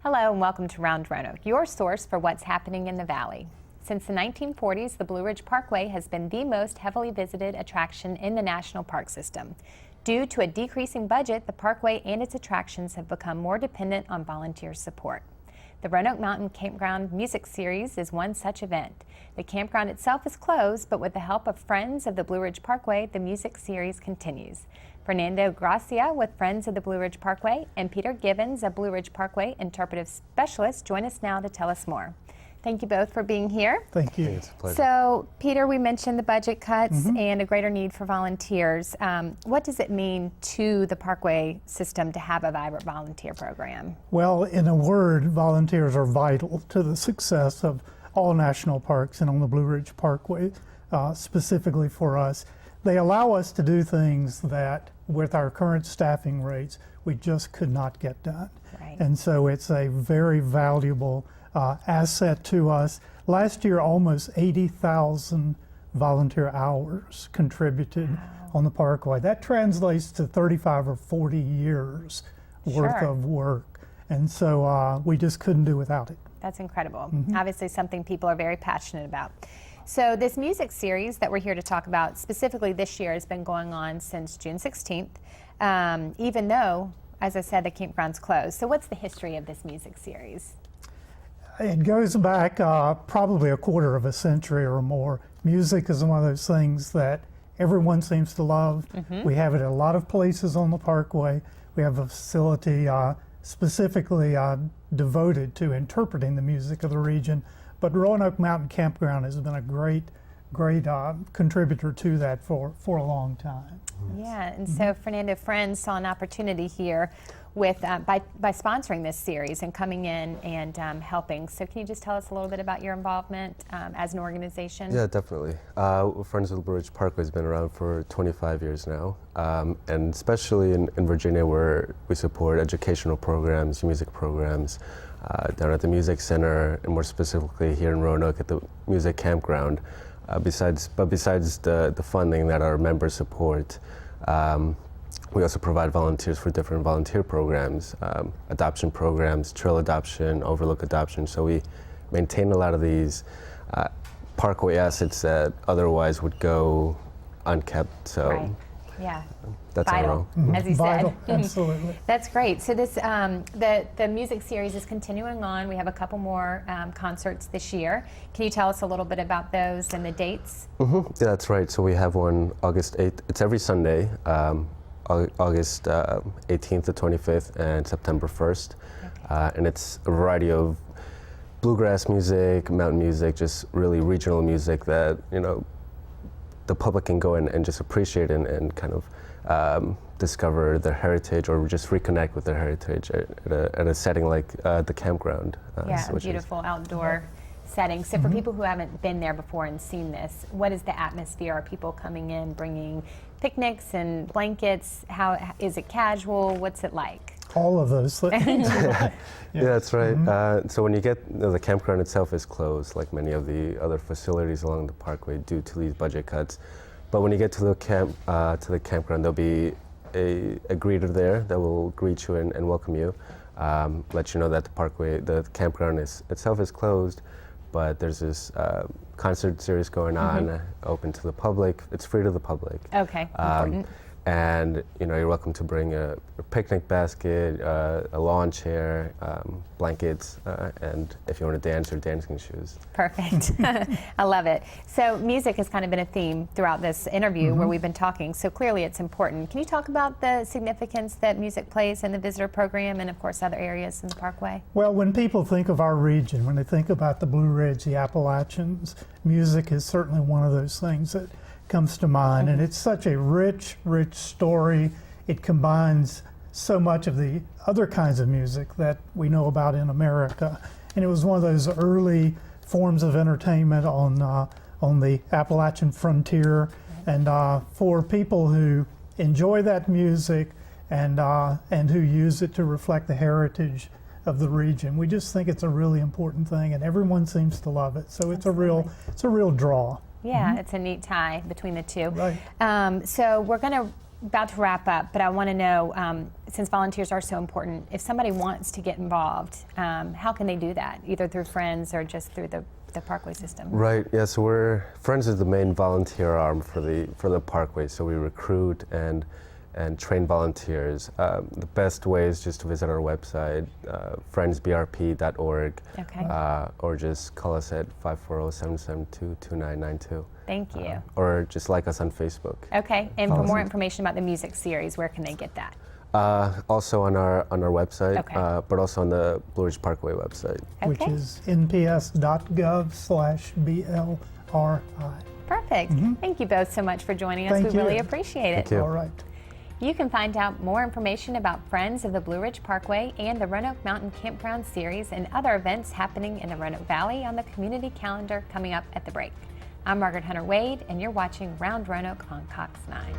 Hello and welcome to Round Roanoke, your source for what's happening in the Valley. Since the 1940s, the Blue Ridge Parkway has been the most heavily visited attraction in the national park system. Due to a decreasing budget, the parkway and its attractions have become more dependent on volunteer support. The Roanoke Mountain Campground Music Series is one such event. The campground itself is closed, but with the help of Friends of the Blue Ridge Parkway, the music series continues. Fernando Gracia with Friends of the Blue Ridge Parkway and Peter Givens, a Blue Ridge Parkway Interpretive Specialist, join us now to tell us more. Thank you both for being here. Thank you. It's a pleasure. So, Peter, we mentioned the budget cuts and a greater need for volunteers. What does it mean to the Parkway system to have a vibrant volunteer program? Well, in a word, volunteers are vital to the success of all national parks and on the Blue Ridge Parkway, specifically for us. They allow us to do things that, with our current staffing rates, we just could not get done. Right. And so it's a very valuable asset to us. Last year, almost 80,000 volunteer hours contributed on the Parkway. That translates to 35 or 40 years worth of work. And so we just couldn't do without it. That's incredible. Obviously something people are very passionate about. So this music series that we're here to talk about specifically this year has been going on since June 16th, even though, as I said, the campground's closed. So what's the history of this music series? It goes back probably a quarter of a century or more. Music is one of those things that everyone seems to love. We have it at a lot of places on the Parkway. We have a facility specifically devoted to interpreting the music of the region. But Roanoke Mountain Campground has been a great contributor to that for a long time. Yeah, and so Fernando, Friends saw an opportunity here with by sponsoring this series and coming in and helping. So can you just tell us a little bit about your involvement as an organization? Yeah, definitely. Friends of the Blue Ridge Parkway has been around for 25 years now, and especially in Virginia, where we support educational programs, music programs, down at the Music Center, and more specifically here in Roanoke at the Music Campground. Besides the funding that our members support, we also provide volunteers for different volunteer programs, adoption programs, trail adoption, overlook adoption. So we maintain a lot of these parkway assets that otherwise would go unkept. So Right. Yeah. that's our Vital, role. as you Vital, said. absolutely. That's great. So this the music series is continuing on. We have a couple more concerts this year. Can you tell us a little bit about those and the dates? Yeah, that's right. So we have one August 8th. It's every Sunday, August 18th to 25th and September 1st. And it's a variety of bluegrass music, mountain music, just really regional music that, you know, the public can go and just appreciate and kind of discover their heritage or just reconnect with their heritage at a setting like the campground. Yeah, a beautiful outdoor setting. So for people who haven't been there before and seen this, what is the atmosphere? Are people coming in bringing picnics and blankets? How is it casual? What's it like? All of those things. Yeah, that's right. So when you get, the campground itself is closed, like many of the other facilities along the Parkway due to these budget cuts. But when you get to the campground, there'll be a greeter there that will greet you and welcome you, let you know that the campground itself is closed, but there's this concert series going on, open to the public. It's free to the public. Okay, important. And you're welcome to bring a picnic basket, a lawn chair, blankets, and if you want to dance, your dancing shoes. Perfect. I love it. So music has kind of been a theme throughout this interview where we've been talking, so clearly it's important. Can you talk about the significance that music plays in the visitor program and of course other areas in the Parkway? Well, when people think of our region, when they think about the Blue Ridge, the Appalachians, music is certainly one of those things that comes to mind, and it's such a rich story. It combines so much of the other kinds of music that we know about in America, and it was one of those early forms of entertainment on the Appalachian frontier, and for people who enjoy that music and who use it to reflect the heritage of the region, we just think it's a really important thing, and everyone seems to love it. So it's a real draw. Yeah, it's a neat tie between the two. Right. So we're about to wrap up, but I want to know since volunteers are so important, if somebody wants to get involved, how can they do that? Either through Friends or just through the Parkway system? Right. Yeah. So Friends is the main volunteer arm for the Parkway. So we recruit and train volunteers. The best way is just to visit our website, friendsbrp.org, Okay. or just call us at 540-772-2992. Thank you. Or just like us on Facebook. Okay, and for more Awesome. information about the music series, where can they get that? Also on our website, Okay. but also on the Blue Ridge Parkway website. Which Okay. is nps.gov/BLRI. Perfect. Thank you both so much for joining us. Thank We really you. appreciate it. Thank you. All right. You can find out more information about Friends of the Blue Ridge Parkway and the Roanoke Mountain Campground series and other events happening in the Roanoke Valley on the community calendar coming up at the break. I'm Margaret Hunter Wade, and you're watching Round Roanoke on Cox 9.